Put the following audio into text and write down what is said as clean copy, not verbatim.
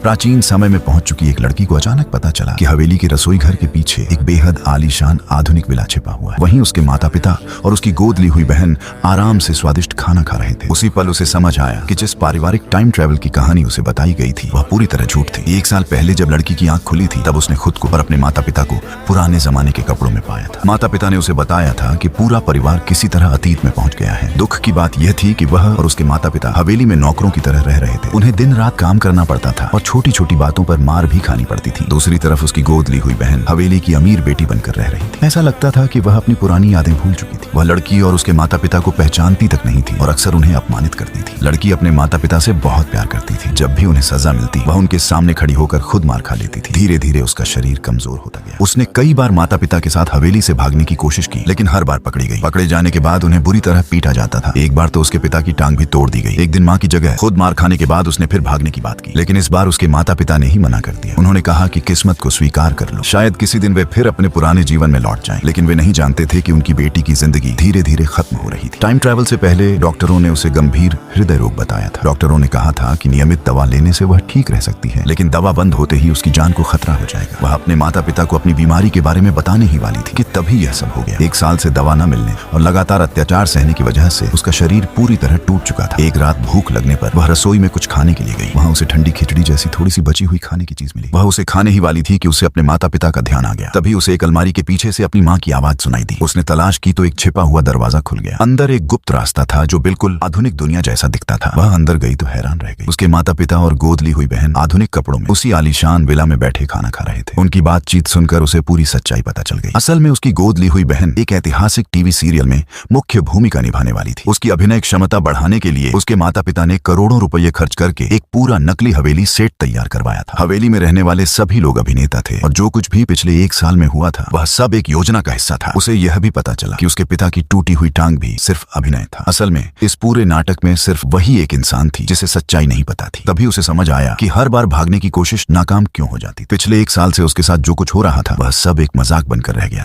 प्राचीन समय में पहुंच चुकी एक लड़की को अचानक पता चला कि हवेली के रसोई घर के पीछे एक बेहद आलीशान आधुनिक विला छिपा हुआ है। वहीं उसके माता पिता और उसकी गोद ली हुई बहन आराम से स्वादिष्ट खाना खा रहे थे। उसी पल उसे समझ आया कि जिस पारिवारिक टाइम ट्रेवल की कहानी उसे बताई गई थी वह पूरी तरह झूठ थी। 1 साल पहले जब लड़की की आंख खुली थी तब उसने खुद को और अपने माता पिता को पुराने जमाने के कपड़ों में पाया था। माता पिता ने उसे बताया था कि पूरा परिवार किसी तरह अतीत में पहुंच गया है। दुख की बात यह थी कि वह और उसके माता पिता हवेली में नौकरों की तरह रह रहे थे। उन्हें दिन रात काम करना पड़ता था और छोटी छोटी बातों पर मार भी खानी पड़ती थी। दूसरी तरफ उसकी गोद ली हुई बहन हवेली की अमीर बेटी बनकर रह रही थी। ऐसा लगता था कि वह अपनी पुरानी यादें भूल चुकी थी। वह लड़की और उसके माता पिता को पहचानती तक नहीं थी और अक्सर उन्हें अपमानित करती थी। लड़की अपने माता पिता से बहुत प्यार करती थी। जब भी उन्हें सजा मिलती वह उनके सामने खड़ी होकर खुद मार खा लेती थी। धीरे धीरे उसका शरीर कमजोर होता गया। उसने कई बार माता पिता के साथ हवेली से भागने की कोशिश की लेकिन हर बार पकड़ी गई। पकड़े जाने के बाद उन्हें बुरी तरह पीटा जाता था। एक बार तो उसके पिता की टांग भी तोड़ दी गई। एक दिन माँ की जगह खुद मार खाने के बाद उसने फिर भागने की बात की लेकिन इस बार उसके माता पिता ने ही मना कर दिया। उन्होंने कहा कि किस्मत को स्वीकार कर लो, शायद किसी दिन वे फिर अपने पुराने जीवन में लौट जाएं। लेकिन वे नहीं जानते थे कि उनकी बेटी की जिंदगी धीरे धीरे खत्म हो रही थी। टाइम ट्रैवल से पहले डॉक्टरों ने उसे गंभीर हृदय रोग बताया था। डॉक्टरों ने कहा था कि नियमित दवा लेने से वह ठीक रह सकती है लेकिन दवा बंद होते ही उसकी जान को खतरा हो जाएगा। वह अपने माता पिता को अपनी बीमारी के बारे में बताने ही वाली थी कि तभी यह सब हो गया। 1 साल से दवा न मिलने और लगातार अत्याचार सहने की वजह से उसका शरीर पूरी तरह टूट चुका था। एक रात भूख लगने पर वह रसोई में कुछ खाने के लिए गई। वहां उसे ठंडी खिचड़ी जैसी थोड़ी सी बची हुई खाने की चीज मिली। वह उसे खाने ही वाली थी कि उसे अपने माता पिता का ध्यान आ गया। तभी उसे एक अलमारी के पीछे से अपनी माँ की आवाज सुनाई दी। उसने तलाश की तो एक छिपा हुआ दरवाजा खुल गया। अंदर एक गुप्त रास्ता था जो बिल्कुल आधुनिक दुनिया जैसा दिखता था। वह अंदर गई तो हैरान रह गई। उसके माता पिता और गोद ली हुई बहन आधुनिक कपड़ों में उसी आलीशान विला में बैठे खाना खा रहे थे। उनकी बातचीत सुनकर उसे पूरी सच्चाई पता चल गई। असल में उसकी गोद ली हुई बहन एक ऐतिहासिक टीवी सीरियल में मुख्य भूमिका निभाने वाली थी। उसकी अभिनय क्षमता बढ़ाने के लिए उसके माता पिता ने करोड़ों रुपए खर्च करके एक पूरा नकली हवेली सेट तैयार करवाया था। हवेली में रहने वाले सभी लोग अभिनेता थे और जो कुछ भी पिछले 1 साल में हुआ था वह सब एक योजना का हिस्सा था। उसे यह भी पता चला कि उसके पिता की टूटी हुई टांग भी सिर्फ अभिनय था। असल में इस पूरे नाटक में सिर्फ वही एक इंसान थी जिसे सच्चाई नहीं पता थी। तभी उसे समझ आया कि हर बार भागने की कोशिश नाकाम क्यों हो जाती। पिछले 1 साल से उसके साथ जो कुछ हो रहा था वह सब एक मजाक बनकर रह गया।